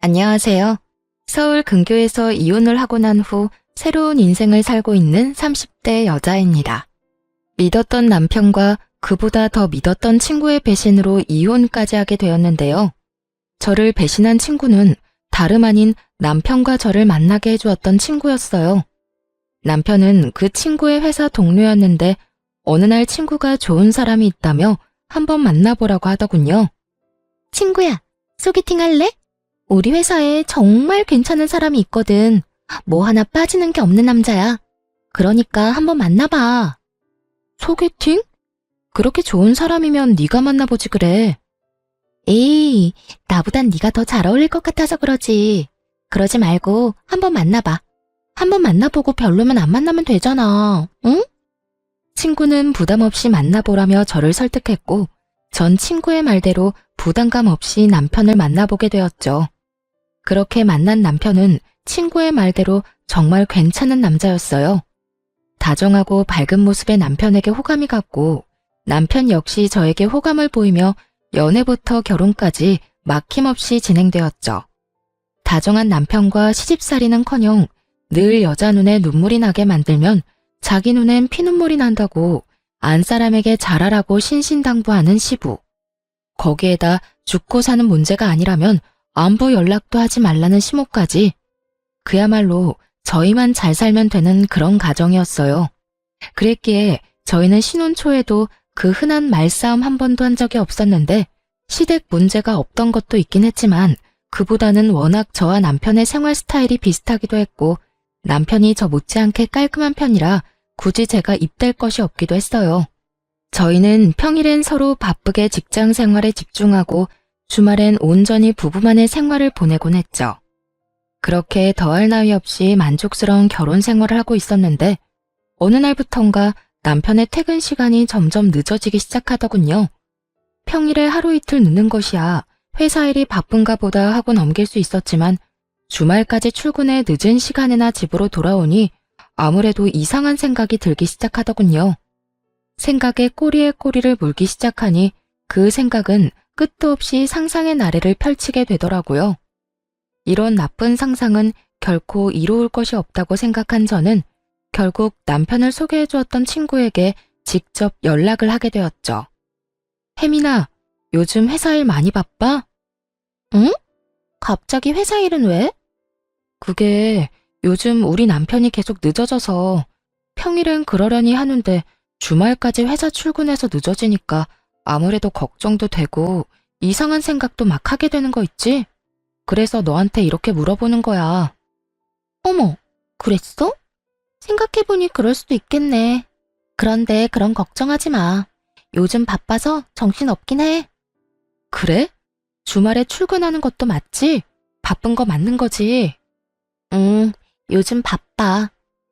안녕하세요. 서울 근교에서 이혼을 하고 난 후 새로운 인생을 살고 있는 30대 여자입니다. 믿었던 남편과 그보다 더 믿었던 친구의 배신으로 이혼까지 하게 되었는데요. 저를 배신한 친구는 다름 아닌 남편과 저를 만나게 해주었던 친구였어요. 남편은 그 친구의 회사 동료였는데 어느 날 친구가 좋은 사람이 있다며 한번 만나보라고 하더군요. 친구야, 소개팅 할래? 우리 회사에 정말 괜찮은 사람이 있거든. 뭐 하나 빠지는 게 없는 남자야. 그러니까 한번 만나봐. 소개팅? 그렇게 좋은 사람이면 네가 만나보지 그래. 에이, 나보단 네가 더 잘 어울릴 것 같아서 그러지. 그러지 말고 한번 만나봐. 한번 만나보고 별로면 안 만나면 되잖아. 응? 친구는 부담 없이 만나보라며 저를 설득했고 전 친구의 말대로 부담감 없이 남편을 만나보게 되었죠. 그렇게 만난 남편은 친구의 말대로 정말 괜찮은 남자였어요. 다정하고 밝은 모습의 남편에게 호감이 갔고 남편 역시 저에게 호감을 보이며 연애부터 결혼까지 막힘없이 진행되었죠. 다정한 남편과 시집살이는커녕 늘 여자 눈에 눈물이 나게 만들면 자기 눈엔 피눈물이 난다고 안 사람에게 잘하라고 신신당부하는 시부. 거기에다 죽고 사는 문제가 아니라면 안부 연락도 하지 말라는 시모까지. 그야말로 저희만 잘 살면 되는 그런 가정이었어요. 그랬기에 저희는 신혼 초에도 그 흔한 말싸움 한 번도 한 적이 없었는데 시댁 문제가 없던 것도 있긴 했지만 그보다는 워낙 저와 남편의 생활 스타일이 비슷하기도 했고 남편이 저 못지않게 깔끔한 편이라 굳이 제가 입댈 것이 없기도 했어요. 저희는 평일엔 서로 바쁘게 직장 생활에 집중하고 주말엔 온전히 부부만의 생활을 보내곤 했죠. 그렇게 더할 나위 없이 만족스러운 결혼 생활을 하고 있었는데 어느 날부턴가 남편의 퇴근 시간이 점점 늦어지기 시작하더군요. 평일에 하루 이틀 늦는 것이야 회사 일이 바쁜가 보다 하고 넘길 수 있었지만 주말까지 출근해 늦은 시간에나 집으로 돌아오니 아무래도 이상한 생각이 들기 시작하더군요. 생각에 꼬리에 꼬리를 물기 시작하니 그 생각은 끝도 없이 상상의 나래를 펼치게 되더라고요. 이런 나쁜 상상은 결코 이로울 것이 없다고 생각한 저는 결국 남편을 소개해 주었던 친구에게 직접 연락을 하게 되었죠. 혜민아, 요즘 회사 일 많이 바빠? 응? 갑자기 회사 일은 왜? 그게 요즘 우리 남편이 계속 늦어져서 평일엔 그러려니 하는데 주말까지 회사 출근해서 늦어지니까 아무래도 걱정도 되고 이상한 생각도 막 하게 되는 거 있지? 그래서 너한테 이렇게 물어보는 거야. 어머, 그랬어? 생각해보니 그럴 수도 있겠네. 그런데 그런 걱정하지 마. 요즘 바빠서 정신없긴 해. 그래? 주말에 출근하는 것도 맞지? 바쁜 거 맞는 거지? 응, 요즘 바빠.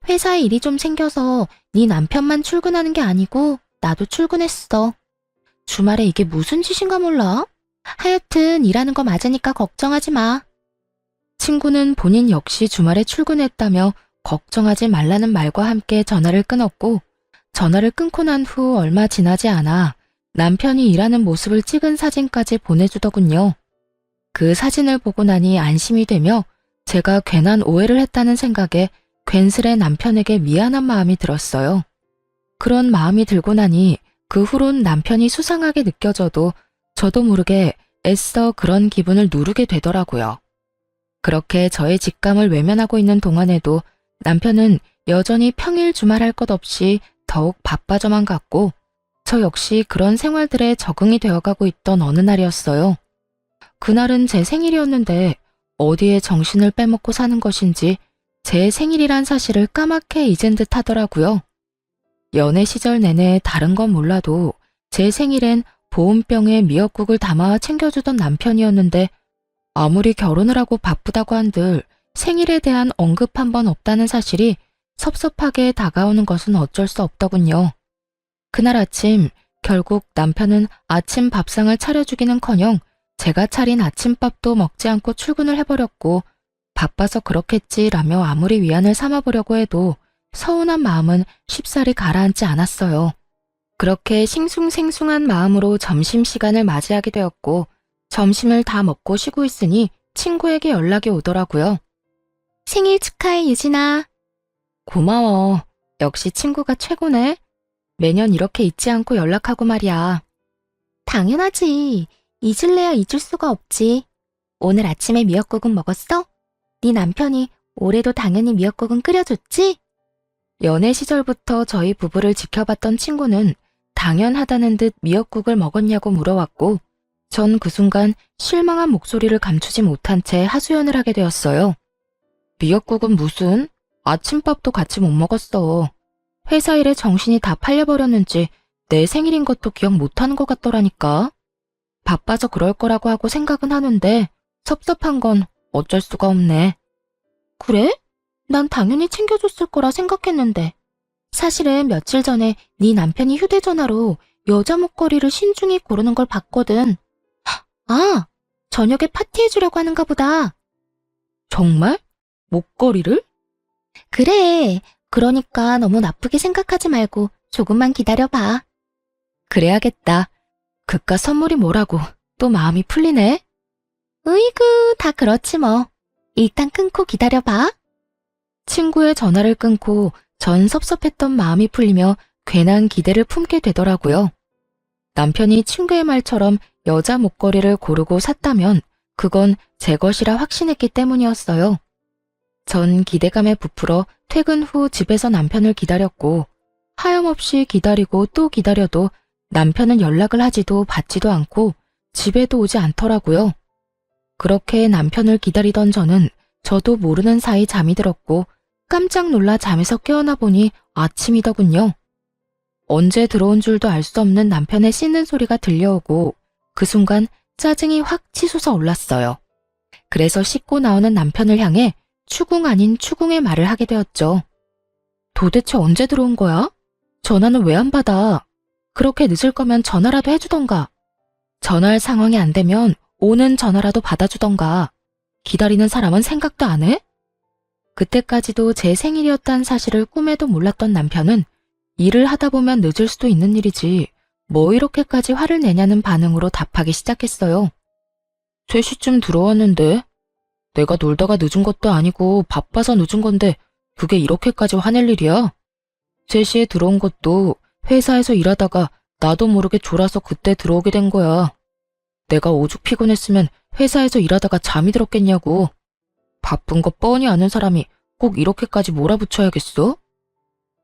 회사 일이 좀 생겨서 네 남편만 출근하는 게 아니고 나도 출근했어. 주말에 이게 무슨 짓인가 몰라? 하여튼 일하는 거 맞으니까 걱정하지 마. 친구는 본인 역시 주말에 출근했다며 걱정하지 말라는 말과 함께 전화를 끊었고 전화를 끊고 난 후 얼마 지나지 않아 남편이 일하는 모습을 찍은 사진까지 보내주더군요. 그 사진을 보고 나니 안심이 되며 제가 괜한 오해를 했다는 생각에 괜스레 남편에게 미안한 마음이 들었어요. 그런 마음이 들고 나니 그 후론 남편이 수상하게 느껴져도 저도 모르게 애써 그런 기분을 누르게 되더라고요. 그렇게 저의 직감을 외면하고 있는 동안에도 남편은 여전히 평일 주말 할 것 없이 더욱 바빠져만 갔고 저 역시 그런 생활들에 적응이 되어가고 있던 어느 날이었어요. 그날은 제 생일이었는데 어디에 정신을 빼먹고 사는 것인지 제 생일이란 사실을 까맣게 잊은 듯 하더라고요. 연애 시절 내내 다른 건 몰라도 제 생일엔 보온병에 미역국을 담아 챙겨주던 남편이었는데 아무리 결혼을 하고 바쁘다고 한들 생일에 대한 언급 한 번 없다는 사실이 섭섭하게 다가오는 것은 어쩔 수 없더군요. 그날 아침 결국 남편은 아침 밥상을 차려주기는커녕 제가 차린 아침밥도 먹지 않고 출근을 해버렸고 바빠서 그렇겠지라며 아무리 위안을 삼아보려고 해도 서운한 마음은 쉽사리 가라앉지 않았어요. 그렇게 싱숭생숭한 마음으로 점심시간을 맞이하게 되었고 점심을 다 먹고 쉬고 있으니 친구에게 연락이 오더라고요. 생일 축하해, 유진아. 고마워. 역시 친구가 최고네. 매년 이렇게 잊지 않고 연락하고 말이야. 당연하지. 잊을래야 잊을 수가 없지. 오늘 아침에 미역국은 먹었어? 네 남편이 올해도 당연히 미역국은 끓여줬지? 연애 시절부터 저희 부부를 지켜봤던 친구는 당연하다는 듯 미역국을 먹었냐고 물어왔고, 전 그 순간 실망한 목소리를 감추지 못한 채 하소연을 하게 되었어요. 미역국은 무슨? 아침밥도 같이 못 먹었어. 회사 일에 정신이 다 팔려버렸는지 내 생일인 것도 기억 못하는 것 같더라니까. 바빠서 그럴 거라고 하고 생각은 하는데 섭섭한 건 어쩔 수가 없네. 그래? 난 당연히 챙겨줬을 거라 생각했는데. 사실은 며칠 전에 네 남편이 휴대전화로 여자 목걸이를 신중히 고르는 걸 봤거든. 아, 저녁에 파티해주려고 하는가 보다. 정말? 목걸이를? 그래. 그러니까 너무 나쁘게 생각하지 말고 조금만 기다려봐. 그래야겠다. 그깟 선물이 뭐라고 또 마음이 풀리네. 으이구, 다 그렇지 뭐. 일단 끊고 기다려봐. 친구의 전화를 끊고 전 섭섭했던 마음이 풀리며 괜한 기대를 품게 되더라고요. 남편이 친구의 말처럼 여자 목걸이를 고르고 샀다면 그건 제 것이라 확신했기 때문이었어요. 전 기대감에 부풀어 퇴근 후 집에서 남편을 기다렸고, 하염없이 기다리고 또 기다려도 남편은 연락을 하지도 받지도 않고 집에도 오지 않더라고요. 그렇게 남편을 기다리던 저도 모르는 사이 잠이 들었고 깜짝 놀라 잠에서 깨어나 보니 아침이더군요. 언제 들어온 줄도 알 수 없는 남편의 씻는 소리가 들려오고 그 순간 짜증이 확 치솟아 올랐어요. 그래서 씻고 나오는 남편을 향해 추궁 아닌 추궁의 말을 하게 되었죠. 도대체 언제 들어온 거야? 전화는 왜 안 받아? 그렇게 늦을 거면 전화라도 해주던가. 전화할 상황이 안 되면 오는 전화라도 받아주던가. 기다리는 사람은 생각도 안 해? 그때까지도 제 생일이었다는 사실을 꿈에도 몰랐던 남편은 일을 하다 보면 늦을 수도 있는 일이지 뭐 이렇게까지 화를 내냐는 반응으로 답하기 시작했어요. 3시쯤 들어왔는데 내가 놀다가 늦은 것도 아니고 바빠서 늦은 건데 그게 이렇게까지 화낼 일이야? 3시에 들어온 것도 회사에서 일하다가 나도 모르게 졸아서 그때 들어오게 된 거야. 내가 오죽 피곤했으면 회사에서 일하다가 잠이 들었겠냐고. 바쁜 거 뻔히 아는 사람이 꼭 이렇게까지 몰아붙여야겠어?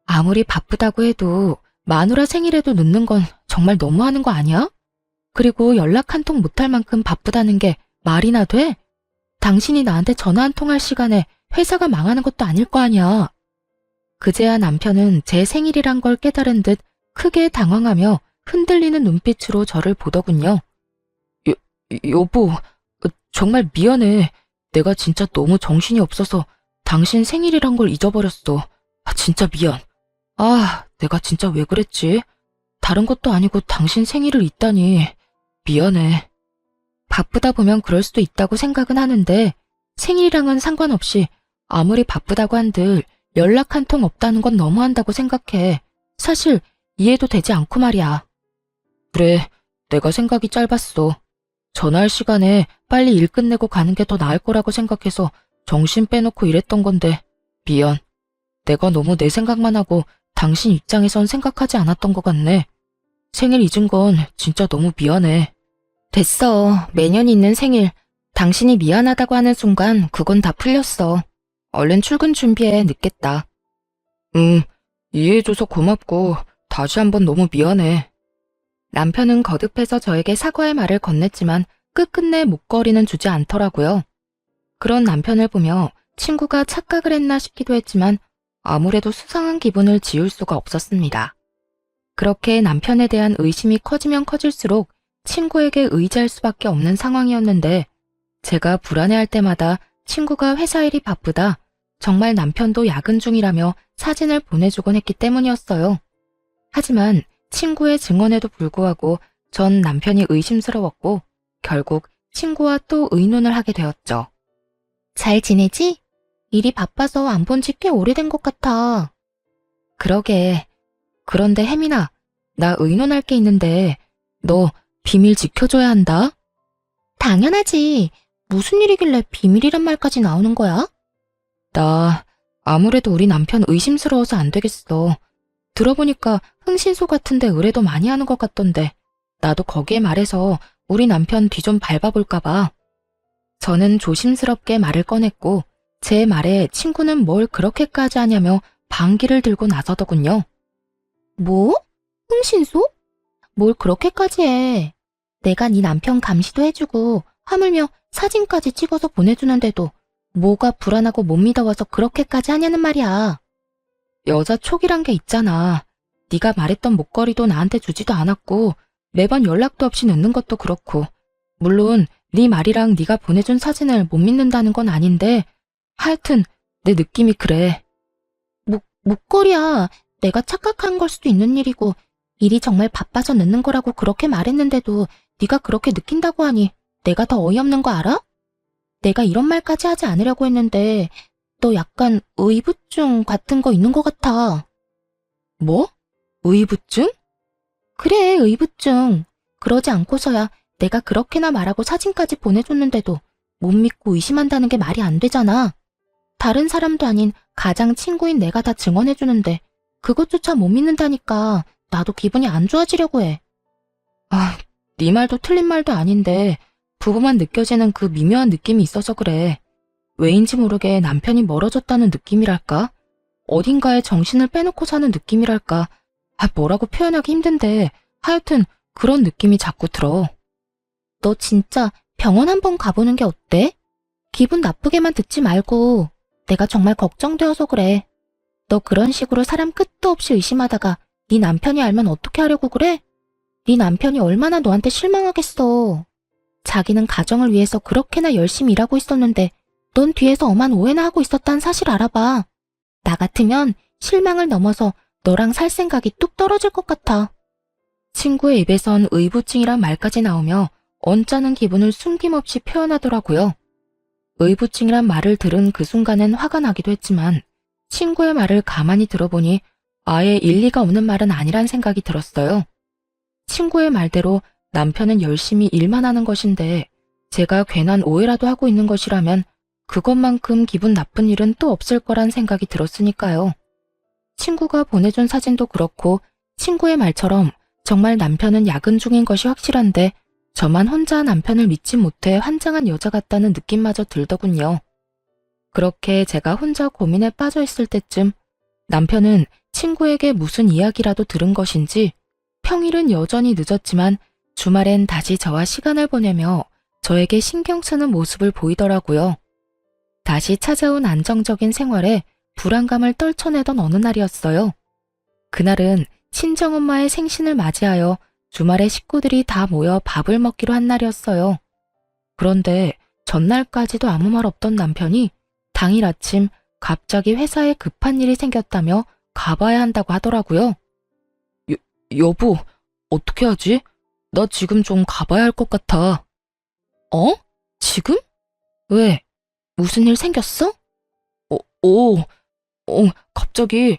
아무리 바쁘다고 해도 마누라 생일에도 늦는 건 정말 너무하는 거 아니야? 그리고 연락 한 통 못할 만큼 바쁘다는 게 말이나 돼? 당신이 나한테 전화 한 통 할 시간에 회사가 망하는 것도 아닐 거 아니야. 그제야 남편은 제 생일이란 걸 깨달은 듯 크게 당황하며 흔들리는 눈빛으로 저를 보더군요. 여보, 정말 미안해. 내가 진짜 너무 정신이 없어서 당신 생일이란 걸 잊어버렸어. 진짜 미안. 내가 진짜 왜 그랬지? 다른 것도 아니고 당신 생일을 잊다니. 미안해. 바쁘다 보면 그럴 수도 있다고 생각은 하는데 생일이랑은 상관없이 아무리 바쁘다고 한들 연락 한 통 없다는 건 너무한다고 생각해. 사실 이해도 되지 않고 말이야. 그래, 내가 생각이 짧았어. 전화할 시간에 빨리 일 끝내고 가는 게 더 나을 거라고 생각해서 정신 빼놓고 일했던 건데 미안. 내가 너무 내 생각만 하고 당신 입장에선 생각하지 않았던 것 같네. 생일 잊은 건 진짜 너무 미안해. 됐어. 매년 있는 생일. 당신이 미안하다고 하는 순간 그건 다 풀렸어. 얼른 출근 준비해. 늦겠다. 이해해줘서 고맙고 다시 한번 너무 미안해. 남편은 거듭해서 저에게 사과의 말을 건넸지만 끝끝내 목걸이는 주지 않더라고요. 그런 남편을 보며 친구가 착각을 했나 싶기도 했지만 아무래도 수상한 기분을 지울 수가 없었습니다. 그렇게 남편에 대한 의심이 커지면 커질수록 친구에게 의지할 수밖에 없는 상황이었는데 제가 불안해할 때마다 친구가 회사 일이 바쁘다, 정말 남편도 야근 중이라며 사진을 보내주곤 했기 때문이었어요. 하지만 친구의 증언에도 불구하고 전 남편이 의심스러웠고 결국 친구와 또 의논을 하게 되었죠. 잘 지내지? 일이 바빠서 안 본 지 꽤 오래된 것 같아. 그러게. 그런데 혜민아, 나 의논할 게 있는데 너 비밀 지켜줘야 한다. 당연하지. 무슨 일이길래 비밀이란 말까지 나오는 거야? 나 아무래도 우리 남편 의심스러워서 안 되겠어. 들어보니까 흥신소 같은데 의뢰도 많이 하는 것 같던데 나도 거기에 말해서 우리 남편 뒤 좀 밟아볼까 봐. 저는 조심스럽게 말을 꺼냈고 제 말에 친구는 뭘 그렇게까지 하냐며 방귀를 들고 나서더군요. 뭐? 흥신소? 뭘 그렇게까지 해. 내가 네 남편 감시도 해주고 하물며 사진까지 찍어서 보내주는데도 뭐가 불안하고 못 믿어와서 그렇게까지 하냐는 말이야. 여자 촉이란 게 있잖아. 네가 말했던 목걸이도 나한테 주지도 않았고 매번 연락도 없이 늦는 것도 그렇고 물론 네 말이랑 네가 보내준 사진을 못 믿는다는 건 아닌데 하여튼 내 느낌이 그래. 목걸이야. 내가 착각한 걸 수도 있는 일이고 일이 정말 바빠서 늦는 거라고 그렇게 말했는데도 네가 그렇게 느낀다고 하니 내가 더 어이없는 거 알아? 내가 이런 말까지 하지 않으려고 했는데 너 약간 의부증 같은 거 있는 것 같아. 뭐? 의부증? 그래, 의부증. 그러지 않고서야 내가 그렇게나 말하고 사진까지 보내줬는데도 못 믿고 의심한다는 게 말이 안 되잖아. 다른 사람도 아닌 가장 친구인 내가 다 증언해주는데 그것조차 못 믿는다니까 나도 기분이 안 좋아지려고 해. 아, 네 말도 틀린 말도 아닌데 부부만 느껴지는 그 미묘한 느낌이 있어서 그래. 왜인지 모르게 남편이 멀어졌다는 느낌이랄까? 어딘가에 정신을 빼놓고 사는 느낌이랄까? 뭐라고 표현하기 힘든데 하여튼 그런 느낌이 자꾸 들어. 너 진짜 병원 한번 가보는 게 어때? 기분 나쁘게만 듣지 말고 내가 정말 걱정되어서 그래. 너 그런 식으로 사람 끝도 없이 의심하다가 네 남편이 알면 어떻게 하려고 그래? 네 남편이 얼마나 너한테 실망하겠어. 자기는 가정을 위해서 그렇게나 열심히 일하고 있었는데 넌 뒤에서 엄한 오해나 하고 있었다는 사실 알아봐. 나 같으면 실망을 넘어서 너랑 살 생각이 뚝 떨어질 것 같아. 친구의 입에선 의부증이란 말까지 나오며 언짢은 기분을 숨김없이 표현하더라고요. 의부증이란 말을 들은 그 순간엔 화가 나기도 했지만 친구의 말을 가만히 들어보니 아예 일리가 없는 말은 아니란 생각이 들었어요. 친구의 말대로 남편은 열심히 일만 하는 것인데 제가 괜한 오해라도 하고 있는 것이라면 그것만큼 기분 나쁜 일은 또 없을 거란 생각이 들었으니까요. 친구가 보내준 사진도 그렇고 친구의 말처럼 정말 남편은 야근 중인 것이 확실한데 저만 혼자 남편을 믿지 못해 환장한 여자 같다는 느낌마저 들더군요. 그렇게 제가 혼자 고민에 빠져 있을 때쯤 남편은 친구에게 무슨 이야기라도 들은 것인지 평일은 여전히 늦었지만 주말엔 다시 저와 시간을 보내며 저에게 신경 쓰는 모습을 보이더라고요. 다시 찾아온 안정적인 생활에 불안감을 떨쳐내던 어느 날이었어요. 그날은 친정엄마의 생신을 맞이하여 주말에 식구들이 다 모여 밥을 먹기로 한 날이었어요. 그런데 전날까지도 아무 말 없던 남편이 당일 아침 갑자기 회사에 급한 일이 생겼다며 가봐야 한다고 하더라고요. 여보, 어떻게 하지? 나 지금 좀 가봐야 할 것 같아. 지금? 왜? 무슨 일 생겼어? 갑자기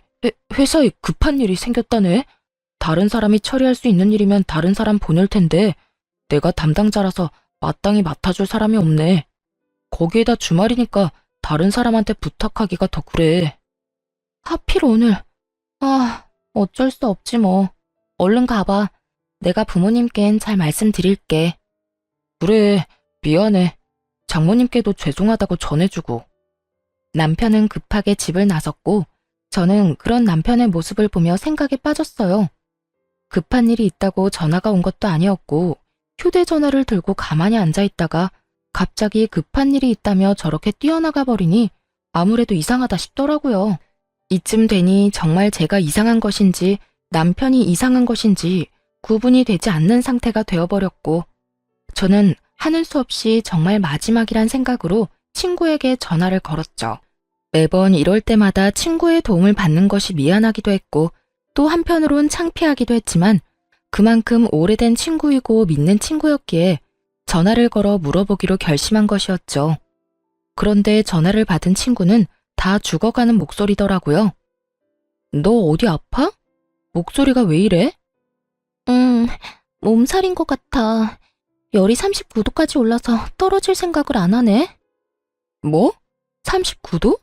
회사에 급한 일이 생겼다네. 다른 사람이 처리할 수 있는 일이면 다른 사람 보낼 텐데 내가 담당자라서 마땅히 맡아줄 사람이 없네. 거기에다 주말이니까 다른 사람한테 부탁하기가 더 그래. 하필 오늘. 어쩔 수 없지 뭐. 얼른 가봐. 내가 부모님께는 잘 말씀드릴게. 그래, 미안해. 장모님께도 죄송하다고 전해주고. 남편은 급하게 집을 나섰고 저는 그런 남편의 모습을 보며 생각에 빠졌어요. 급한 일이 있다고 전화가 온 것도 아니었고 휴대전화를 들고 가만히 앉아있다가 갑자기 급한 일이 있다며 저렇게 뛰어나가 버리니 아무래도 이상하다 싶더라고요. 이쯤 되니 정말 제가 이상한 것인지 남편이 이상한 것인지 구분이 되지 않는 상태가 되어버렸고 저는 하는 수 없이 정말 마지막이란 생각으로 친구에게 전화를 걸었죠. 매번 이럴 때마다 친구의 도움을 받는 것이 미안하기도 했고 또 한편으론 창피하기도 했지만 그만큼 오래된 친구이고 믿는 친구였기에 전화를 걸어 물어보기로 결심한 것이었죠. 그런데 전화를 받은 친구는 다 죽어가는 목소리더라고요. 너 어디 아파? 목소리가 왜 이래? 몸살인 것 같아. 열이 39도까지 올라서 떨어질 생각을 안 하네. 뭐? 39도?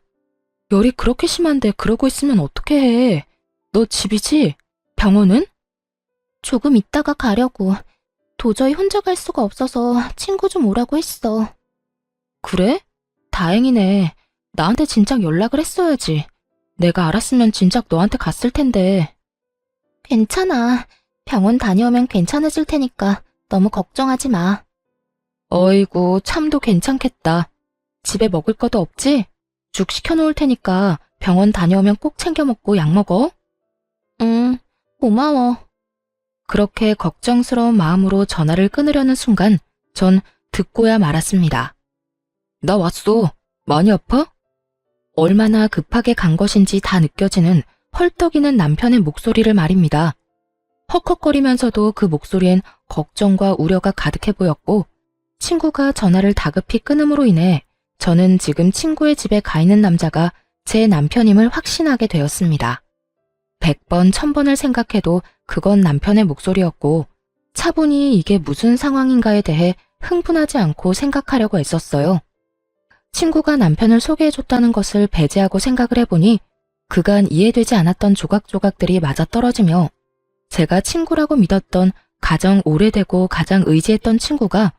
열이 그렇게 심한데 그러고 있으면 어떻게 해? 너 집이지? 병원은? 조금 있다가 가려고. 도저히 혼자 갈 수가 없어서 친구 좀 오라고 했어. 그래? 다행이네. 나한테 진작 연락을 했어야지. 내가 알았으면 진작 너한테 갔을 텐데. 괜찮아. 병원 다녀오면 괜찮아질 테니까 너무 걱정하지 마. 어이구, 참도 괜찮겠다. 집에 먹을 것도 없지? 죽 시켜놓을 테니까 병원 다녀오면 꼭 챙겨 먹고 약 먹어. 응, 고마워. 그렇게 걱정스러운 마음으로 전화를 끊으려는 순간 전 듣고야 말았습니다. 나 왔어. 많이 아파? 얼마나 급하게 간 것인지 다 느껴지는 헐떡이는 남편의 목소리를 말입니다. 헉헉거리면서도 그 목소리엔 걱정과 우려가 가득해 보였고 친구가 전화를 다급히 끊음으로 인해 저는 지금 친구의 집에 가 있는 남자가 제 남편임을 확신하게 되었습니다. 100번, 1000번을 생각해도 그건 남편의 목소리였고 차분히 이게 무슨 상황인가에 대해 흥분하지 않고 생각하려고 애썼어요. 친구가 남편을 소개해줬다는 것을 배제하고 생각을 해보니 그간 이해되지 않았던 조각조각들이 맞아떨어지며 제가 친구라고 믿었던 가장 오래되고 가장 의지했던 친구가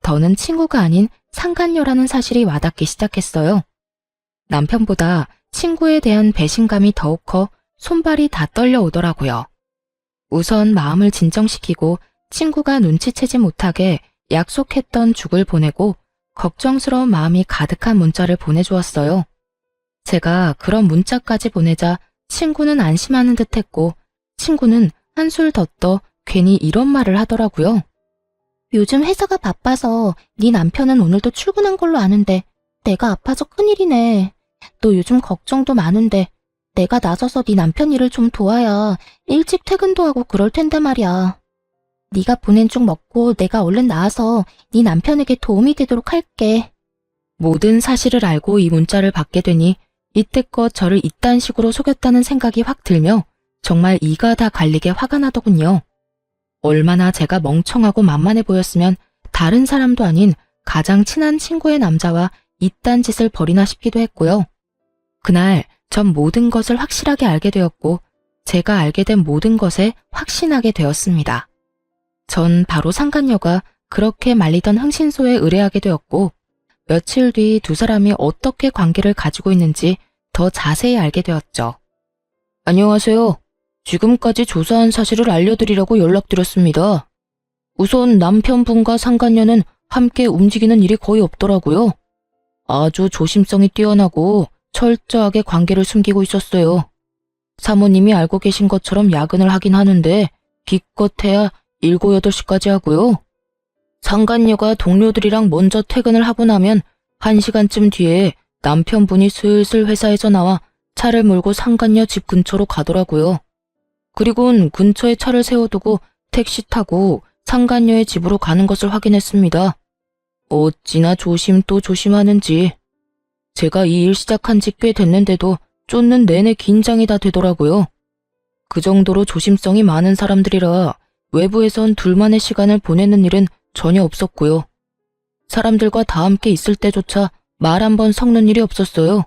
더는 친구가 아닌 상간녀라는 사실이 와닿기 시작했어요. 남편보다 친구에 대한 배신감이 더욱 커 손발이 다 떨려오더라고요. 우선 마음을 진정시키고 친구가 눈치채지 못하게 약속했던 죽을 보내고 걱정스러운 마음이 가득한 문자를 보내주었어요. 제가 그런 문자까지 보내자 친구는 안심하는 듯했고 친구는 한술 더 떠 괜히 이런 말을 하더라고요. 요즘 회사가 바빠서 네 남편은 오늘도 출근한 걸로 아는데 내가 아파서 큰일이네. 너 요즘 걱정도 많은데 내가 나서서 네 남편 일을 좀 도와야 일찍 퇴근도 하고 그럴 텐데 말이야. 네가 보낸 죽 먹고 내가 얼른 나와서 네 남편에게 도움이 되도록 할게. 모든 사실을 알고 이 문자를 받게 되니 이때껏 저를 이딴 식으로 속였다는 생각이 확 들며 정말 이가 다 갈리게 화가 나더군요. 얼마나 제가 멍청하고 만만해 보였으면 다른 사람도 아닌 가장 친한 친구의 남자와 이딴 짓을 벌이나 싶기도 했고요. 그날 전 모든 것을 확실하게 알게 되었고 제가 알게 된 모든 것에 확신하게 되었습니다. 전 바로 상간녀가 그렇게 말리던 흥신소에 의뢰하게 되었고 며칠 뒤 두 사람이 어떻게 관계를 가지고 있는지 더 자세히 알게 되었죠. 안녕하세요. 지금까지 조사한 사실을 알려드리려고 연락드렸습니다. 우선 남편분과 상간녀는 함께 움직이는 일이 거의 없더라고요. 아주 조심성이 뛰어나고 철저하게 관계를 숨기고 있었어요. 사모님이 알고 계신 것처럼 야근을 하긴 하는데 기껏해야 7, 8시까지 하고요. 상간녀가 동료들이랑 먼저 퇴근을 하고 나면 1시간쯤 뒤에 남편분이 슬슬 회사에서 나와 차를 몰고 상간녀 집 근처로 가더라고요. 그리곤 근처에 차를 세워두고 택시 타고 상간녀의 집으로 가는 것을 확인했습니다. 어찌나 조심 또 조심하는지. 제가 이 일 시작한 지 꽤 됐는데도 쫓는 내내 긴장이 다 되더라고요. 그 정도로 조심성이 많은 사람들이라 외부에선 둘만의 시간을 보내는 일은 전혀 없었고요. 사람들과 다 함께 있을 때조차 말 한 번 섞는 일이 없었어요.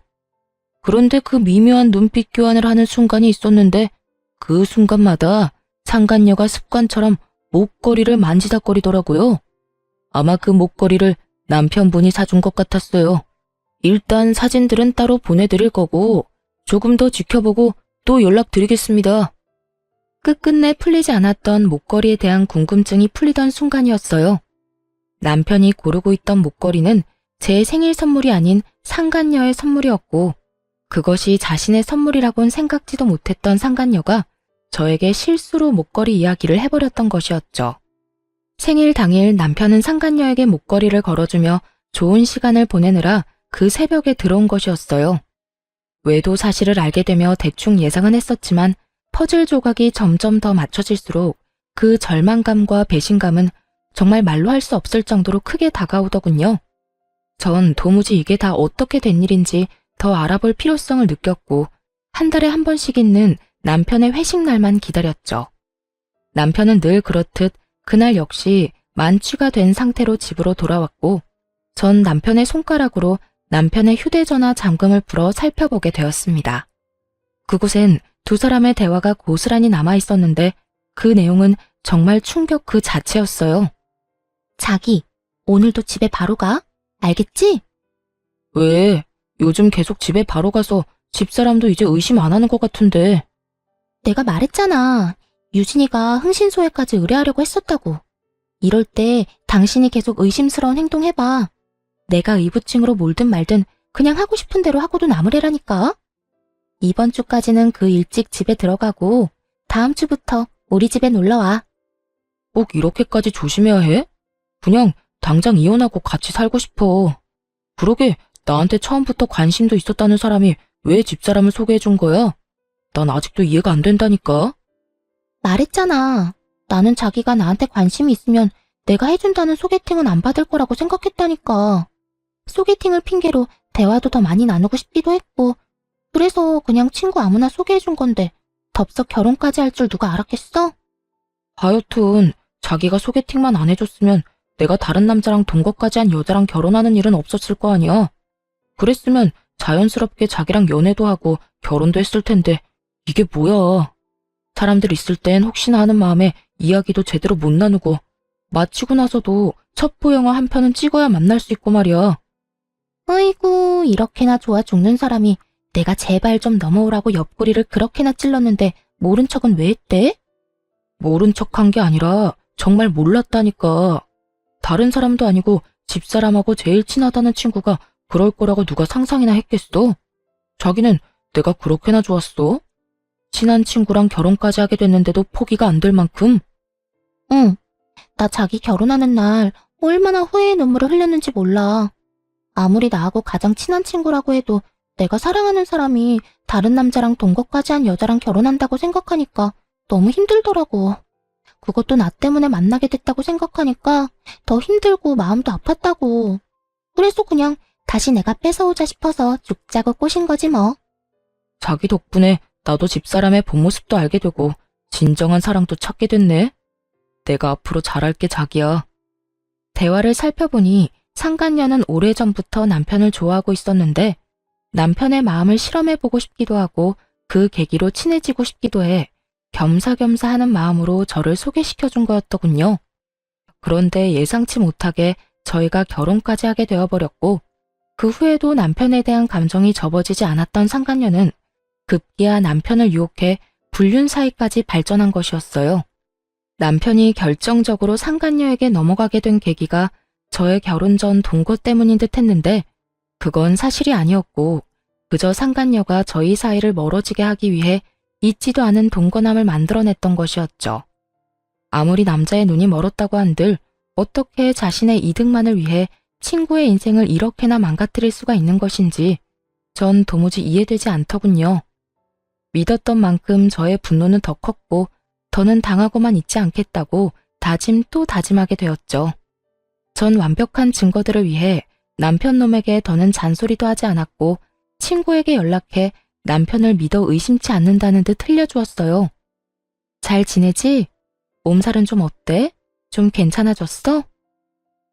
그런데 그 미묘한 눈빛 교환을 하는 순간이 있었는데 그 순간마다 상간녀가 습관처럼 목걸이를 만지작거리더라고요. 아마 그 목걸이를 남편분이 사준 것 같았어요. 일단 사진들은 따로 보내드릴 거고 조금 더 지켜보고 또 연락드리겠습니다. 끝끝내 풀리지 않았던 목걸이에 대한 궁금증이 풀리던 순간이었어요. 남편이 고르고 있던 목걸이는 제 생일 선물이 아닌 상간녀의 선물이었고 그것이 자신의 선물이라곤 생각지도 못했던 상간녀가 저에게 실수로 목걸이 이야기를 해버렸던 것이었죠. 생일 당일 남편은 상간녀에게 목걸이를 걸어주며 좋은 시간을 보내느라 그 새벽에 들어온 것이었어요. 외도 사실을 알게 되며 대충 예상은 했었지만 퍼즐 조각이 점점 더 맞춰질수록 그 절망감과 배신감은 정말 말로 할 수 없을 정도로 크게 다가오더군요. 전 도무지 이게 다 어떻게 된 일인지 더 알아볼 필요성을 느꼈고 한 달에 한 번씩 있는 남편의 회식 날만 기다렸죠. 남편은 늘 그렇듯 그날 역시 만취가 된 상태로 집으로 돌아왔고 전 남편의 손가락으로 남편의 휴대전화 잠금을 풀어 살펴보게 되었습니다. 그곳엔 두 사람의 대화가 고스란히 남아 있었는데 그 내용은 정말 충격 그 자체였어요. 자기, 오늘도 집에 바로 가? 알겠지? 왜? 요즘 계속 집에 바로 가서 집사람도 이제 의심 안 하는 것 같은데. 내가 말했잖아. 유진이가 흥신소에까지 의뢰하려고 했었다고. 이럴 때 당신이 계속 의심스러운 행동 해봐. 내가 의부증으로 몰든 말든 그냥 하고 싶은 대로 하고도 남으래라니까. 이번 주까지는 그 일찍 집에 들어가고 다음 주부터 우리 집에 놀러와. 꼭 이렇게까지 조심해야 해? 그냥 당장 이혼하고 같이 살고 싶어. 그러게 나한테 처음부터 관심도 있었다는 사람이 왜 집사람을 소개해준 거야? 난 아직도 이해가 안 된다니까. 말했잖아. 나는 자기가 나한테 관심이 있으면 내가 해준다는 소개팅은 안 받을 거라고 생각했다니까. 소개팅을 핑계로 대화도 더 많이 나누고 싶기도 했고, 그래서 그냥 친구 아무나 소개해준 건데 덥석 결혼까지 할 줄 누가 알았겠어? 하여튼 자기가 소개팅만 안 해줬으면 내가 다른 남자랑 동거까지 한 여자랑 결혼하는 일은 없었을 거 아니야. 그랬으면 자연스럽게 자기랑 연애도 하고 결혼도 했을 텐데 이게 뭐야. 사람들 있을 땐 혹시나 하는 마음에 이야기도 제대로 못 나누고 마치고 나서도 첩보 영화 한 편은 찍어야 만날 수 있고 말이야. 아이고, 이렇게나 좋아 죽는 사람이 내가 제발 좀 넘어오라고 옆구리를 그렇게나 찔렀는데 모른 척은 왜 했대? 모른 척한 게 아니라 정말 몰랐다니까. 다른 사람도 아니고 집사람하고 제일 친하다는 친구가 그럴 거라고 누가 상상이나 했겠어? 자기는 내가 그렇게나 좋았어? 친한 친구랑 결혼까지 하게 됐는데도 포기가 안 될 만큼? 응, 나 자기 결혼하는 날 얼마나 후회의 눈물을 흘렸는지 몰라. 아무리 나하고 가장 친한 친구라고 해도 내가 사랑하는 사람이 다른 남자랑 동거까지 한 여자랑 결혼한다고 생각하니까 너무 힘들더라고. 그것도 나 때문에 만나게 됐다고 생각하니까 더 힘들고 마음도 아팠다고. 그래서 그냥 다시 내가 뺏어오자 싶어서 죽자고 꼬신 거지 뭐. 자기 덕분에 나도 집사람의 본 모습도 알게 되고 진정한 사랑도 찾게 됐네. 내가 앞으로 잘할게 자기야. 대화를 살펴보니 상간녀는 오래전부터 남편을 좋아하고 있었는데 남편의 마음을 실험해보고 싶기도 하고 그 계기로 친해지고 싶기도 해 겸사겸사 하는 마음으로 저를 소개시켜준 거였더군요. 그런데 예상치 못하게 저희가 결혼까지 하게 되어버렸고 그 후에도 남편에 대한 감정이 접어지지 않았던 상간녀는 급기야 남편을 유혹해 불륜 사이까지 발전한 것이었어요. 남편이 결정적으로 상간녀에게 넘어가게 된 계기가 저의 결혼 전 동거 때문인 듯 했는데 그건 사실이 아니었고 그저 상간녀가 저희 사이를 멀어지게 하기 위해 잊지도 않은 동거남을 만들어냈던 것이었죠. 아무리 남자의 눈이 멀었다고 한들 어떻게 자신의 이득만을 위해 친구의 인생을 이렇게나 망가뜨릴 수가 있는 것인지 전 도무지 이해되지 않더군요. 믿었던 만큼 저의 분노는 더 컸고 더는 당하고만 있지 않겠다고 다짐 또 다짐하게 되었죠. 전 완벽한 증거들을 위해 남편 놈에게 더는 잔소리도 하지 않았고 친구에게 연락해 남편을 믿어 의심치 않는다는 듯 흘려주었어요. 잘 지내지? 몸살은 좀 어때? 좀 괜찮아졌어?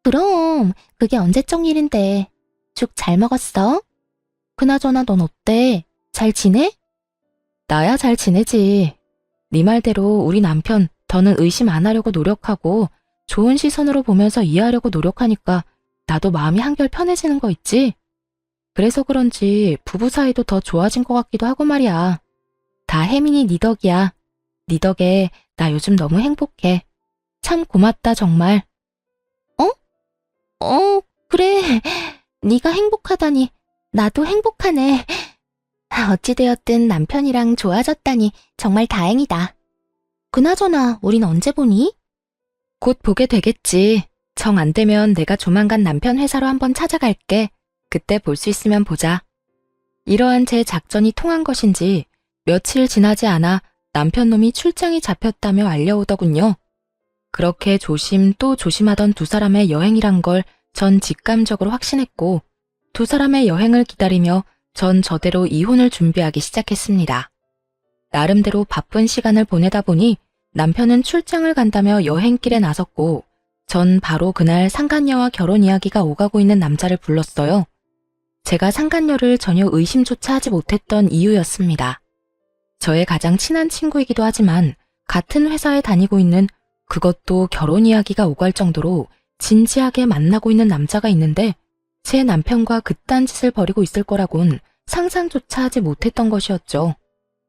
그럼 그게 언제적 일인데. 죽 잘 먹었어? 그나저나 넌 어때? 잘 지내? 나야 잘 지내지. 네 말대로 우리 남편 더는 의심 안 하려고 노력하고 좋은 시선으로 보면서 이해하려고 노력하니까 나도 마음이 한결 편해지는 거 있지? 그래서 그런지 부부 사이도 더 좋아진 것 같기도 하고 말이야. 다 혜민이 네 덕이야. 네 덕에 나 요즘 너무 행복해. 참 고맙다 정말. 그래. 네가 행복하다니 나도 행복하네. 어찌되었든 남편이랑 좋아졌다니 정말 다행이다. 그나저나 우린 언제 보니? 곧 보게 되겠지. 정 안 되면 내가 조만간 남편 회사로 한번 찾아갈게. 그때 볼 수 있으면 보자. 이러한 제 작전이 통한 것인지 며칠 지나지 않아 남편 놈이 출장이 잡혔다며 알려오더군요. 그렇게 조심 또 조심하던 두 사람의 여행이란 걸 전 직감적으로 확신했고 두 사람의 여행을 기다리며 전 저대로 이혼을 준비하기 시작했습니다. 나름대로 바쁜 시간을 보내다 보니 남편은 출장을 간다며 여행길에 나섰고 전 바로 그날 상간녀와 결혼 이야기가 오가고 있는 남자를 불렀어요. 제가 상간녀를 전혀 의심조차 하지 못했던 이유였습니다. 저의 가장 친한 친구이기도 하지만 같은 회사에 다니고 있는, 그것도 결혼 이야기가 오갈 정도로 진지하게 만나고 있는 남자가 있는데 제 남편과 그딴 짓을 벌이고 있을 거라곤 상상조차 하지 못했던 것이었죠.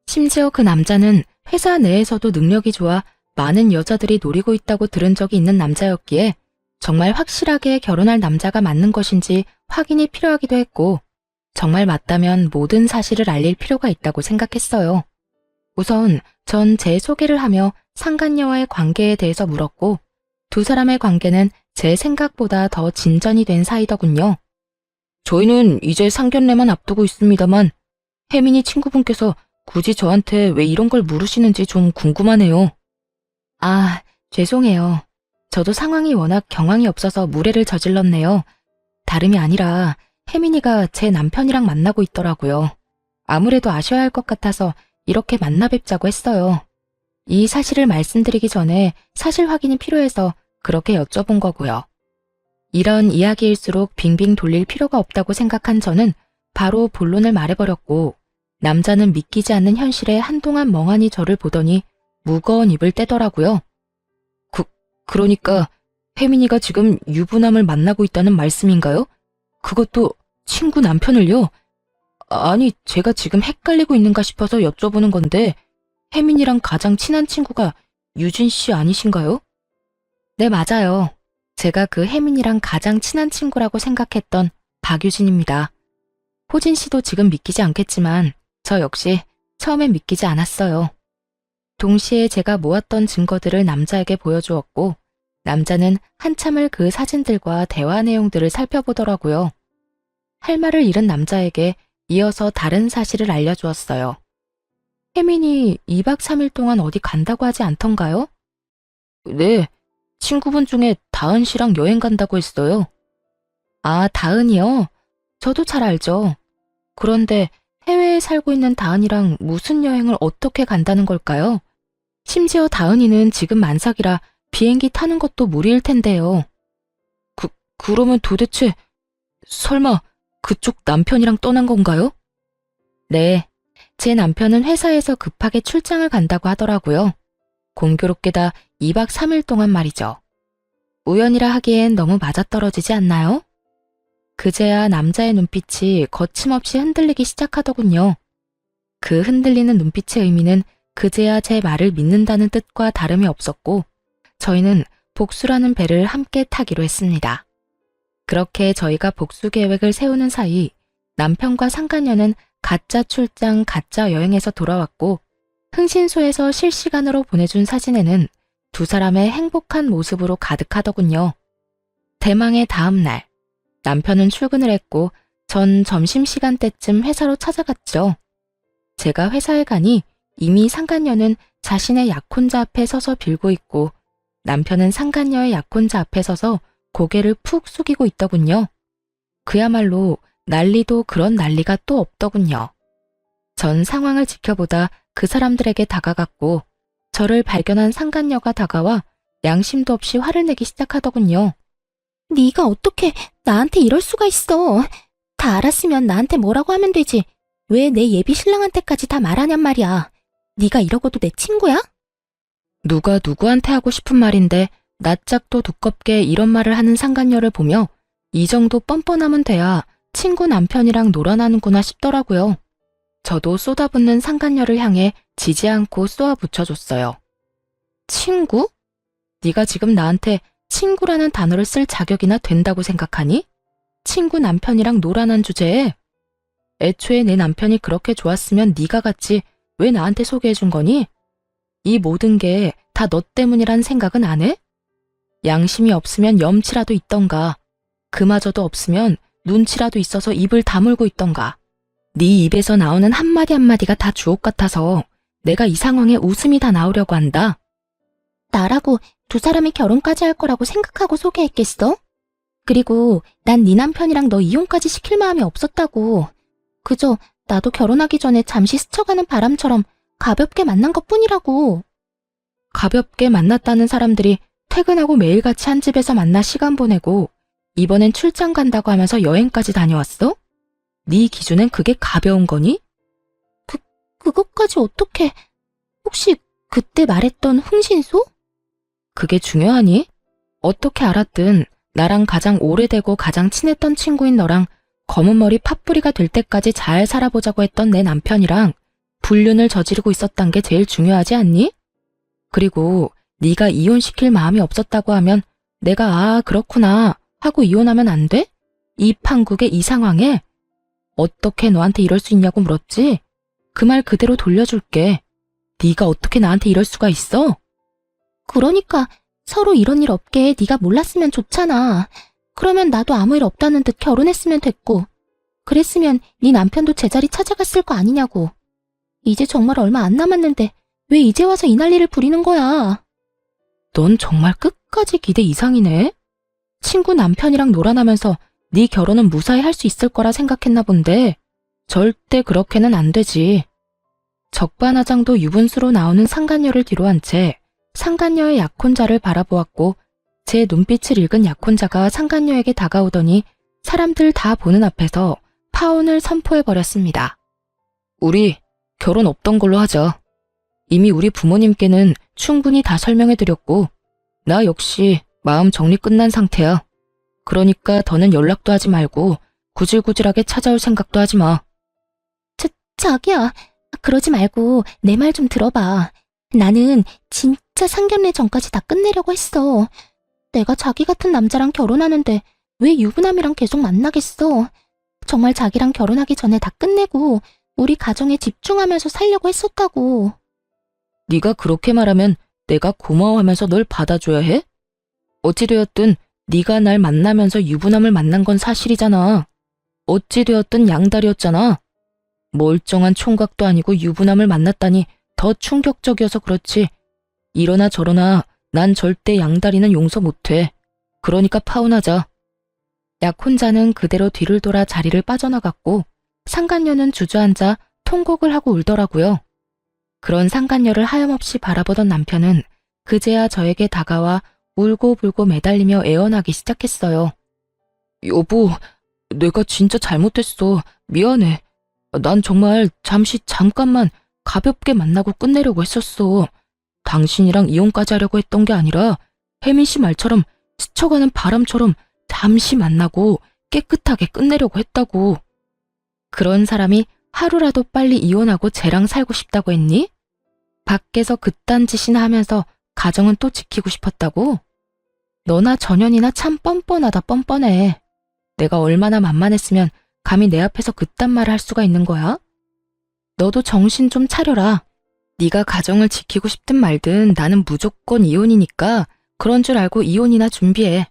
심지어 그 남자는 회사 내에서도 능력이 좋아 많은 여자들이 노리고 있다고 들은 적이 있는 남자였기에 정말 확실하게 결혼할 남자가 맞는 것인지 확인이 필요하기도 했고, 정말 맞다면 모든 사실을 알릴 필요가 있다고 생각했어요. 우선 전 제 소개를 하며 상간녀와의 관계에 대해서 물었고, 두 사람의 관계는 제 생각보다 더 진전이 된 사이더군요. 저희는 이제 상견례만 앞두고 있습니다만 혜민이 친구분께서 굳이 저한테 왜 이런 걸 물으시는지 좀 궁금하네요. 아, 죄송해요. 저도 상황이 워낙 경황이 없어서 무례를 저질렀네요. 다름이 아니라 혜민이가 제 남편이랑 만나고 있더라고요. 아무래도 아셔야 할 것 같아서 이렇게 만나 뵙자고 했어요. 이 사실을 말씀드리기 전에 사실 확인이 필요해서 그렇게 여쭤본 거고요. 이런 이야기일수록 빙빙 돌릴 필요가 없다고 생각한 저는 바로 본론을 말해버렸고, 남자는 믿기지 않는 현실에 한동안 멍하니 저를 보더니 무거운 입을 떼더라고요. 그러니까 혜민이가 지금 유부남을 만나고 있다는 말씀인가요? 그것도 친구 남편을요? 아니, 제가 지금 헷갈리고 있는가 싶어서 여쭤보는 건데 혜민이랑 가장 친한 친구가 유진 씨 아니신가요? 네, 맞아요. 제가 그 혜민이랑 가장 친한 친구라고 생각했던 박유진입니다. 호진 씨도 지금 믿기지 않겠지만 저 역시 처음엔 믿기지 않았어요. 동시에 제가 모았던 증거들을 남자에게 보여주었고, 남자는 한참을 그 사진들과 대화 내용들을 살펴보더라고요. 할 말을 잃은 남자에게 이어서 다른 사실을 알려주었어요. 혜민이 2박 3일 동안 어디 간다고 하지 않던가요? 네, 친구분 중에 다은 씨랑 여행 간다고 했어요. 아, 다은이요? 저도 잘 알죠. 그런데 해외에 살고 있는 다은이랑 무슨 여행을 어떻게 간다는 걸까요? 심지어 다은이는 지금 만삭이라 비행기 타는 것도 무리일 텐데요. 그러면 도대체 설마 그쪽 남편이랑 떠난 건가요? 네, 제 남편은 회사에서 급하게 출장을 간다고 하더라고요. 공교롭게다 2박 3일 동안 말이죠. 우연이라 하기엔 너무 맞아떨어지지 않나요? 그제야 남자의 눈빛이 거침없이 흔들리기 시작하더군요. 그 흔들리는 눈빛의 의미는 그제야 제 말을 믿는다는 뜻과 다름이 없었고, 저희는 복수라는 배를 함께 타기로 했습니다. 그렇게 저희가 복수 계획을 세우는 사이 남편과 상간녀는 가짜 출장, 가짜 여행에서 돌아왔고, 흥신소에서 실시간으로 보내준 사진에는 두 사람의 행복한 모습으로 가득하더군요. 대망의 다음 날, 남편은 출근을 했고 전 점심시간 때쯤 회사로 찾아갔죠. 제가 회사에 가니 이미 상간녀는 자신의 약혼자 앞에 서서 빌고 있고, 남편은 상간녀의 약혼자 앞에 서서 고개를 푹 숙이고 있더군요. 그야말로 난리도 그런 난리가 또 없더군요. 전 상황을 지켜보다 그 사람들에게 다가갔고, 저를 발견한 상간녀가 다가와 양심도 없이 화를 내기 시작하더군요. 네가 어떻게 나한테 이럴 수가 있어. 다 알았으면 나한테 뭐라고 하면 되지. 왜 내 예비 신랑한테까지 다 말하냔 말이야. 네가 이러고도 내 친구야? 누가 누구한테 하고 싶은 말인데 낯짝도 두껍게 이런 말을 하는 상간녀를 보며 이 정도 뻔뻔하면 돼야 친구 남편이랑 놀아나는구나 싶더라고요. 저도 쏟아붓는 상간녀를 향해 지지 않고 쏘아붙여줬어요. 친구? 네가 지금 나한테 친구라는 단어를 쓸 자격이나 된다고 생각하니? 친구 남편이랑 놀아난 주제에? 애초에 내 남편이 그렇게 좋았으면 네가 갔지 왜 나한테 소개해준 거니? 이 모든 게 다 너 때문이란 생각은 안 해? 양심이 없으면 염치라도 있던가, 그마저도 없으면 눈치라도 있어서 입을 다물고 있던가. 네 입에서 나오는 한마디 한마디가 다 주옥 같아서 내가 이 상황에 웃음이 다 나오려고 한다. 나라고 두 사람이 결혼까지 할 거라고 생각하고 소개했겠어? 그리고 난 네 남편이랑 너 이혼까지 시킬 마음이 없었다고. 그저 나도 결혼하기 전에 잠시 스쳐가는 바람처럼 가볍게 만난 것뿐이라고. 가볍게 만났다는 사람들이 퇴근하고 매일같이 한 집에서 만나 시간 보내고 이번엔 출장 간다고 하면서 여행까지 다녀왔어? 네 기준엔 그게 가벼운 거니? 그것까지 어떻게, 혹시 그때 말했던 흥신소? 그게 중요하니? 어떻게 알았든 나랑 가장 오래되고 가장 친했던 친구인 너랑 검은 머리 팥뿌리가 될 때까지 잘 살아보자고 했던 내 남편이랑 불륜을 저지르고 있었단 게 제일 중요하지 않니? 그리고 네가 이혼시킬 마음이 없었다고 하면 내가 그렇구나 하고 이혼하면 안 돼? 이 판국의 이 상황에 어떻게 너한테 이럴 수 있냐고 물었지? 그 말 그대로 돌려줄게. 네가 어떻게 나한테 이럴 수가 있어? 그러니까 서로 이런 일 없게 네가 몰랐으면 좋잖아. 그러면 나도 아무 일 없다는 듯 결혼했으면 됐고, 그랬으면 네 남편도 제자리 찾아갔을 거 아니냐고. 이제 정말 얼마 안 남았는데 왜 이제 와서 이 난리를 부리는 거야? 넌 정말 끝까지 기대 이상이네. 친구 남편이랑 놀아나면서 네 결혼은 무사히 할 수 있을 거라 생각했나 본데 절대 그렇게는 안 되지. 적반하장도 유분수로 나오는 상간녀를 뒤로한 채 상간녀의 약혼자를 바라보았고 제 눈빛을 읽은 약혼자가 상간녀에게 다가오더니 사람들 다 보는 앞에서 파혼을 선포해버렸습니다. 우리 결혼 없던 걸로 하자. 이미 우리 부모님께는 충분히 다 설명해드렸고 나 역시 마음 정리 끝난 상태야. 그러니까 더는 연락도 하지 말고 구질구질하게 찾아올 생각도 하지 마. 자기야, 그러지 말고 내 말 좀 들어봐. 나는 진짜 상견례 전까지 다 끝내려고 했어. 내가 자기 같은 남자랑 결혼하는데 왜 유부남이랑 계속 만나겠어. 정말 자기랑 결혼하기 전에 다 끝내고 우리 가정에 집중하면서 살려고 했었다고. 네가 그렇게 말하면 내가 고마워하면서 널 받아줘야 해? 어찌되었든 네가 날 만나면서 유부남을 만난 건 사실이잖아. 어찌되었든 양다리였잖아. 멀쩡한 총각도 아니고 유부남을 만났다니 더 충격적이어서 그렇지. 이러나 저러나 난 절대 양다리는 용서 못해. 그러니까 파혼하자. 약혼자는 그대로 뒤를 돌아 자리를 빠져나갔고 상간녀는 주저앉아 통곡을 하고 울더라고요. 그런 상간녀를 하염없이 바라보던 남편은 그제야 저에게 다가와 울고불고 매달리며 애원하기 시작했어요. 여보, 내가 진짜 잘못했어. 미안해. 난 정말 잠깐만 가볍게 만나고 끝내려고 했었어. 당신이랑 이혼까지 하려고 했던 게 아니라 혜민 씨 말처럼 스쳐가는 바람처럼 잠시 만나고 깨끗하게 끝내려고 했다고. 그런 사람이 하루라도 빨리 이혼하고 쟤랑 살고 싶다고 했니? 밖에서 그딴 짓이나 하면서 가정은 또 지키고 싶었다고? 너나 전현이나 참 뻔뻔하다 뻔뻔해. 내가 얼마나 만만했으면 감히 내 앞에서 그딴 말을 할 수가 있는 거야? 너도 정신 좀 차려라. 네가 가정을 지키고 싶든 말든 나는 무조건 이혼이니까 그런 줄 알고 이혼이나 준비해.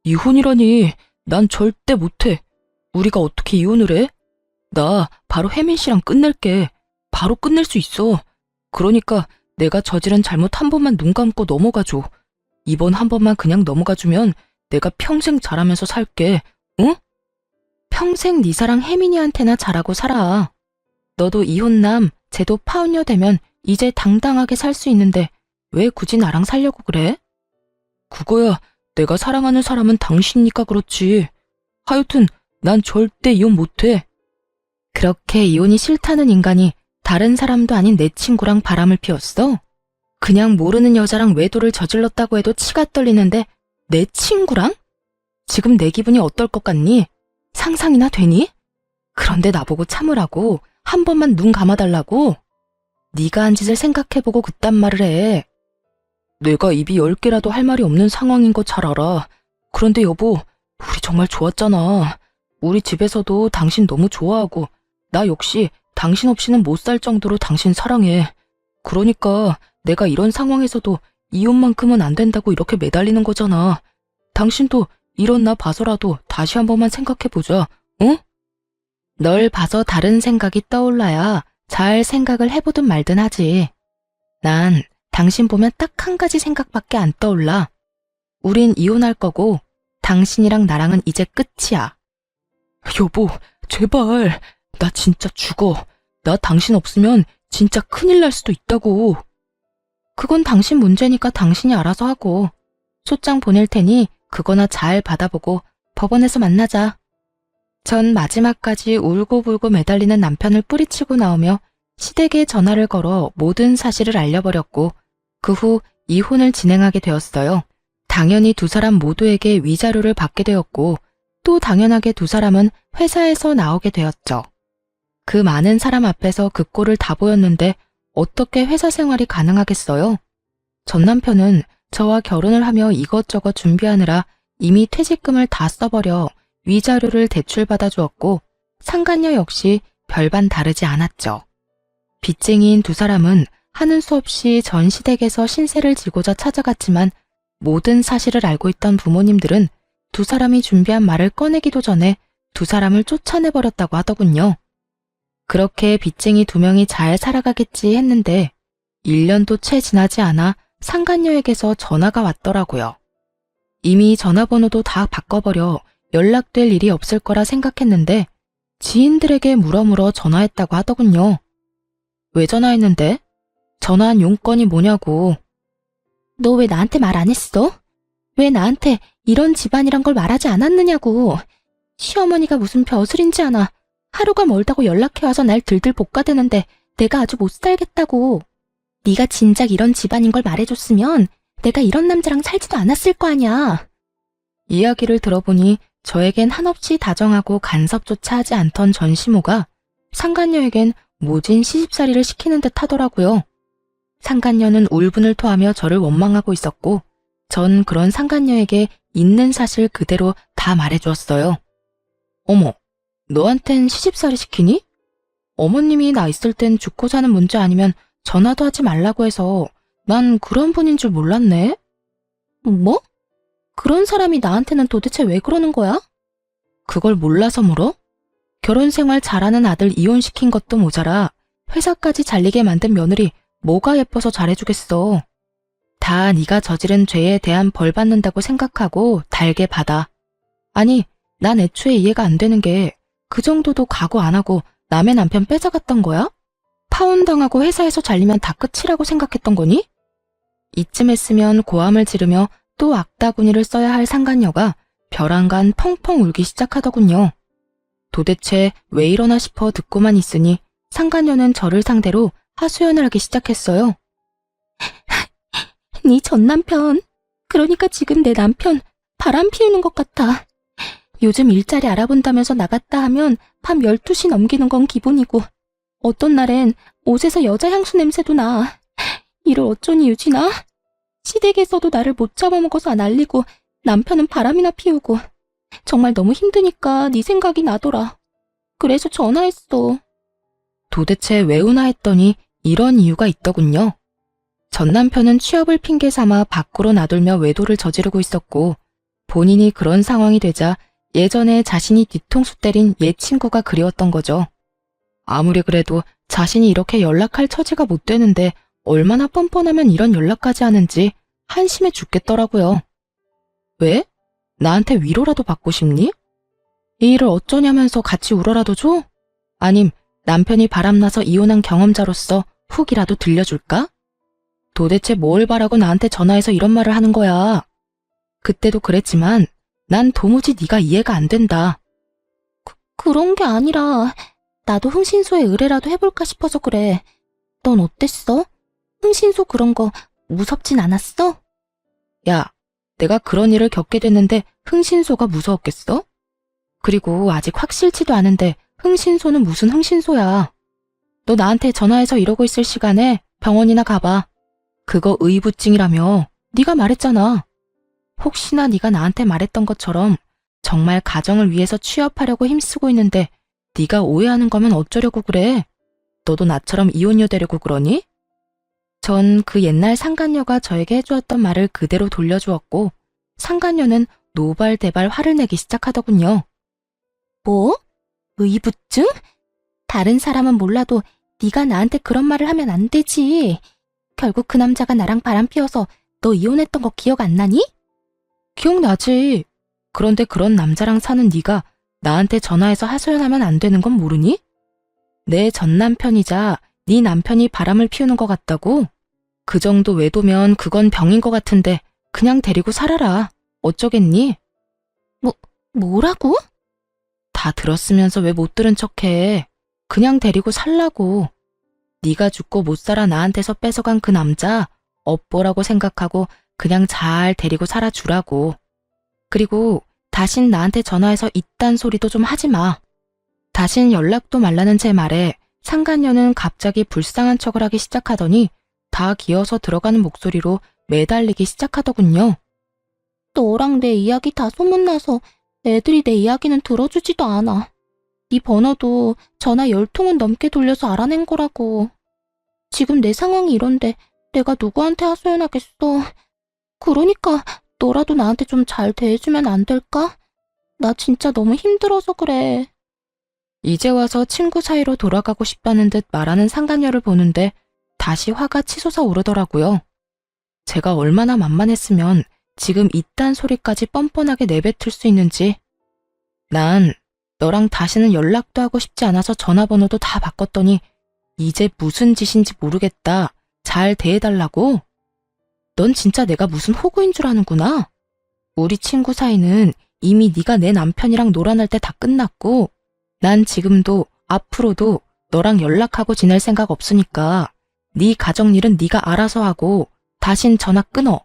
이혼이라니, 난 절대 못해. 우리가 어떻게 이혼을 해? 나 바로 혜민 씨랑 끝낼게. 바로 끝낼 수 있어. 그러니까 내가 저지른 잘못 한 번만 눈 감고 넘어가줘. 이번 한 번만 그냥 넘어가주면 내가 평생 잘하면서 살게. 응? 평생 네 사랑 혜민이한테나 잘하고 살아. 너도 이혼남, 쟤도 파혼녀 되면 이제 당당하게 살 수 있는데 왜 굳이 나랑 살려고 그래? 그거야, 내가 사랑하는 사람은 당신이니까 그렇지. 하여튼 난 절대 이혼 못해. 그렇게 이혼이 싫다는 인간이 다른 사람도 아닌 내 친구랑 바람을 피웠어? 그냥 모르는 여자랑 외도를 저질렀다고 해도 치가 떨리는데 내 친구랑? 지금 내 기분이 어떨 것 같니? 상상이나 되니? 그런데 나보고 참으라고, 한 번만 눈 감아달라고? 네가 한 짓을 생각해보고 그딴 말을 해. 내가 입이 10개라도 할 말이 없는 상황인 거 잘 알아. 그런데 여보, 우리 정말 좋았잖아. 우리 집에서도 당신 너무 좋아하고 나 역시 당신 없이는 못 살 정도로 당신 사랑해. 그러니까 내가 이런 상황에서도 이혼만큼은 안 된다고 이렇게 매달리는 거잖아. 당신도 이런 나 봐서라도 다시 한 번만 생각해보자, 응? 널 봐서 다른 생각이 떠올라야 잘 생각을 해보든 말든 하지. 난 당신 보면 딱 한 가지 생각밖에 안 떠올라. 우린 이혼할 거고 당신이랑 나랑은 이제 끝이야. 여보, 제발. 나 진짜 죽어. 나 당신 없으면 진짜 큰일 날 수도 있다고. 그건 당신 문제니까 당신이 알아서 하고 소장 보낼 테니 그거나 잘 받아보고 법원에서 만나자. 전 마지막까지 울고불고 매달리는 남편을 뿌리치고 나오며 시댁에 전화를 걸어 모든 사실을 알려버렸고 그 후 이혼을 진행하게 되었어요. 당연히 두 사람 모두에게 위자료를 받게 되었고 또 당연하게 두 사람은 회사에서 나오게 되었죠. 그 많은 사람 앞에서 그 꼴을 다 보였는데 어떻게 회사 생활이 가능하겠어요? 전 남편은 저와 결혼을 하며 이것저것 준비하느라 이미 퇴직금을 다 써버려 위자료를 대출받아 주었고 상간녀 역시 별반 다르지 않았죠. 빚쟁이인 두 사람은 하는 수 없이 전 시댁에서 신세를 지고자 찾아갔지만 모든 사실을 알고 있던 부모님들은 두 사람이 준비한 말을 꺼내기도 전에 두 사람을 쫓아내버렸다고 하더군요. 그렇게 빚쟁이 두 명이 잘 살아가겠지 했는데 1년도 채 지나지 않아 상간녀에게서 전화가 왔더라고요. 이미 전화번호도 다 바꿔버려 연락될 일이 없을 거라 생각했는데 지인들에게 물어물어 전화했다고 하더군요. 왜 전화했는데? 전화한 용건이 뭐냐고. 너 왜 나한테 말 안 했어? 왜 나한테 이런 집안이란 걸 말하지 않았느냐고. 시어머니가 무슨 벼슬인지 아나. 하루가 멀다고 연락해와서 날 들들 볶아대는데 내가 아주 못 살겠다고. 네가 진작 이런 집안인 걸 말해줬으면 내가 이런 남자랑 살지도 않았을 거 아냐. 이야기를 들어보니 저에겐 한없이 다정하고 간섭조차 하지 않던 전시모가 상간녀에겐 모진 시집살이를 시키는 듯 하더라고요. 상간녀는 울분을 토하며 저를 원망하고 있었고 전 그런 상간녀에게 있는 사실 그대로 다 말해주었어요. 어머, 너한텐 시집살이 시키니? 어머님이 나 있을 땐 죽고 사는 문제 아니면 전화도 하지 말라고 해서 난 그런 분인 줄 몰랐네. 뭐? 그런 사람이 나한테는 도대체 왜 그러는 거야? 그걸 몰라서 물어? 결혼 생활 잘하는 아들 이혼시킨 것도 모자라 회사까지 잘리게 만든 며느리 뭐가 예뻐서 잘해주겠어. 다 네가 저지른 죄에 대한 벌 받는다고 생각하고 달게 받아. 아니, 난 애초에 이해가 안 되는 게 그 정도도 각오 안 하고 남의 남편 뺏어갔던 거야? 파혼당하고 회사에서 잘리면 다 끝이라고 생각했던 거니? 이쯤 했으면 고함을 지르며 또 악다구니를 써야 할 상간녀가 벼랑간 펑펑 울기 시작하더군요. 도대체 왜 이러나 싶어 듣고만 있으니 상간녀는 저를 상대로 하소연을 하기 시작했어요. 네 전 남편. 그러니까 지금 내 남편 바람 피우는 것 같아. 요즘 일자리 알아본다면서 나갔다 하면 밤 12시 넘기는 건 기본이고 어떤 날엔 옷에서 여자 향수 냄새도 나. 이를 어쩌니 유진아? 시댁에서도 나를 못 잡아먹어서 난리고 남편은 바람이나 피우고 정말 너무 힘드니까 네 생각이 나더라. 그래서 전화했어. 도대체 왜 우나 했더니 이런 이유가 있더군요. 전 남편은 취업을 핑계 삼아 밖으로 나돌며 외도를 저지르고 있었고 본인이 그런 상황이 되자 예전에 자신이 뒤통수 때린 옛 친구가 그리웠던 거죠. 아무리 그래도 자신이 이렇게 연락할 처지가 못 되는데 얼마나 뻔뻔하면 이런 연락까지 하는지 한심해 죽겠더라고요. 왜? 나한테 위로라도 받고 싶니? 이 일을 어쩌냐면서 같이 울어라도 줘? 아님 남편이 바람나서 이혼한 경험자로서 훅이라도 들려줄까? 도대체 뭘 바라고 나한테 전화해서 이런 말을 하는 거야? 그때도 그랬지만 난 도무지 네가 이해가 안 된다. 그런 게 아니라 나도 흥신소에 의뢰라도 해볼까 싶어서 그래. 넌 어땠어? 흥신소 그런 거 무섭진 않았어? 야, 내가 그런 일을 겪게 됐는데 흥신소가 무서웠겠어? 그리고 아직 확실치도 않은데 흥신소는 무슨 흥신소야. 너 나한테 전화해서 이러고 있을 시간에 병원이나 가봐. 그거 의부증이라며 네가 말했잖아. 혹시나 네가 나한테 말했던 것처럼 정말 가정을 위해서 취업하려고 힘쓰고 있는데 네가 오해하는 거면 어쩌려고 그래? 너도 나처럼 이혼녀 되려고 그러니? 전 그 옛날 상간녀가 저에게 해주었던 말을 그대로 돌려주었고 상간녀는 노발대발 화를 내기 시작하더군요. 뭐? 의부증? 다른 사람은 몰라도 네가 나한테 그런 말을 하면 안 되지. 결국 그 남자가 나랑 바람 피워서 너 이혼했던 거 기억 안 나니? 기억나지. 그런데 그런 남자랑 사는 네가 나한테 전화해서 하소연하면 안 되는 건 모르니? 내 전 남편이자 네 남편이 바람을 피우는 것 같다고? 그 정도 외도면 그건 병인 것 같은데 그냥 데리고 살아라. 어쩌겠니? 뭐라고? 다 들었으면서 왜 못 들은 척해. 그냥 데리고 살라고. 네가 죽고 못 살아 나한테서 뺏어간 그 남자 업보라고 생각하고 그냥 잘 데리고 살아주라고. 그리고 다신 나한테 전화해서 이딴 소리도 좀 하지 마. 다신 연락도 말라는 제 말에 상간녀는 갑자기 불쌍한 척을 하기 시작하더니 다 기어서 들어가는 목소리로 매달리기 시작하더군요. 너랑 내 이야기 다 소문나서 애들이 내 이야기는 들어주지도 않아. 네 번호도 전화 10통은 넘게 돌려서 알아낸 거라고. 지금 내 상황이 이런데 내가 누구한테 하소연하겠어. 그러니까 너라도 나한테 좀 잘 대해주면 안 될까? 나 진짜 너무 힘들어서 그래. 이제 와서 친구 사이로 돌아가고 싶다는 듯 말하는 상간녀를 보는데 다시 화가 치솟아 오르더라고요. 제가 얼마나 만만했으면 지금 이딴 소리까지 뻔뻔하게 내뱉을 수 있는지. 난 너랑 다시는 연락도 하고 싶지 않아서 전화번호도 다 바꿨더니 이제 무슨 짓인지 모르겠다. 잘 대해달라고? 넌 진짜 내가 무슨 호구인 줄 아는구나. 우리 친구 사이는 이미 네가 내 남편이랑 놀아날 때 다 끝났고 난 지금도 앞으로도 너랑 연락하고 지낼 생각 없으니까 네 가정일은 네가 알아서 하고 다신 전화 끊어.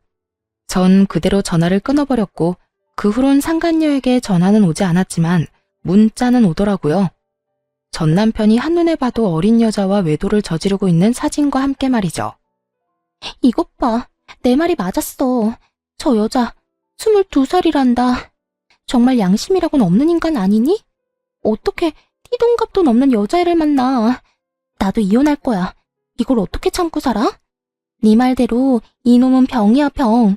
전 그대로 전화를 끊어버렸고 그 후론 상간녀에게 전화는 오지 않았지만 문자는 오더라고요. 전 남편이 한눈에 봐도 어린 여자와 외도를 저지르고 있는 사진과 함께 말이죠. 이것 봐. 내 말이 맞았어. 저 여자 22살이란다. 정말 양심이라고는 없는 인간 아니니? 어떻게 띠동갑도 넘는 여자애를 만나. 나도 이혼할 거야. 이걸 어떻게 참고 살아? 네 말대로 이놈은 병이야, 병.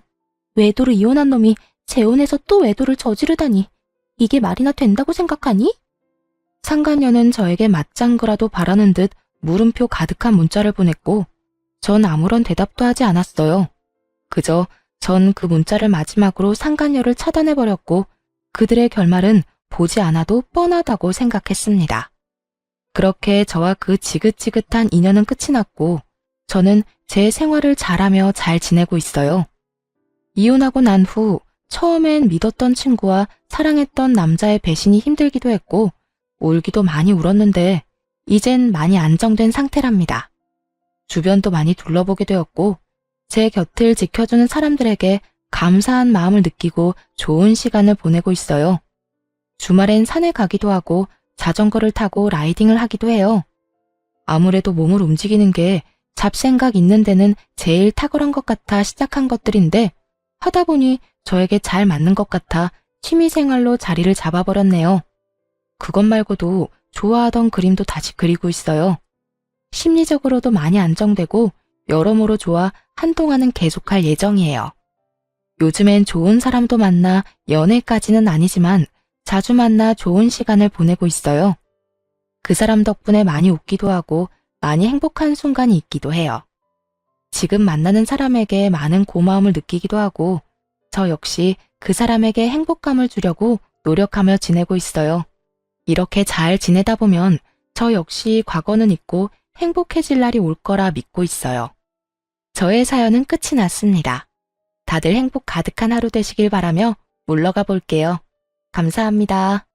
외도로 이혼한 놈이 재혼해서 또 외도를 저지르다니. 이게 말이나 된다고 생각하니? 상간녀는 저에게 맞장구라도 바라는 듯 물음표 가득한 문자를 보냈고 전 아무런 대답도 하지 않았어요. 그저 전 그 문자를 마지막으로 상간녀를 차단해버렸고 그들의 결말은 보지 않아도 뻔하다고 생각했습니다. 그렇게 저와 그 지긋지긋한 인연은 끝이 났고 저는 제 생활을 잘하며 잘 지내고 있어요. 이혼하고 난 후 처음엔 믿었던 친구와 사랑했던 남자의 배신이 힘들기도 했고 울기도 많이 울었는데 이젠 많이 안정된 상태랍니다. 주변도 많이 둘러보게 되었고 제 곁을 지켜주는 사람들에게 감사한 마음을 느끼고 좋은 시간을 보내고 있어요. 주말엔 산에 가기도 하고 자전거를 타고 라이딩을 하기도 해요. 아무래도 몸을 움직이는 게 잡생각 있는 데는 제일 탁월한 것 같아 시작한 것들인데 하다 보니 저에게 잘 맞는 것 같아 취미생활로 자리를 잡아버렸네요. 그것 말고도 좋아하던 그림도 다시 그리고 있어요. 심리적으로도 많이 안정되고 여러모로 좋아 한동안은 계속할 예정이에요. 요즘엔 좋은 사람도 만나 연애까지는 아니지만 자주 만나 좋은 시간을 보내고 있어요. 그 사람 덕분에 많이 웃기도 하고 많이 행복한 순간이 있기도 해요. 지금 만나는 사람에게 많은 고마움을 느끼기도 하고 저 역시 그 사람에게 행복감을 주려고 노력하며 지내고 있어요. 이렇게 잘 지내다 보면 저 역시 과거는 잊고 행복해질 날이 올 거라 믿고 있어요. 저의 사연은 끝이 났습니다. 다들 행복 가득한 하루 되시길 바라며 물러가 볼게요. 감사합니다.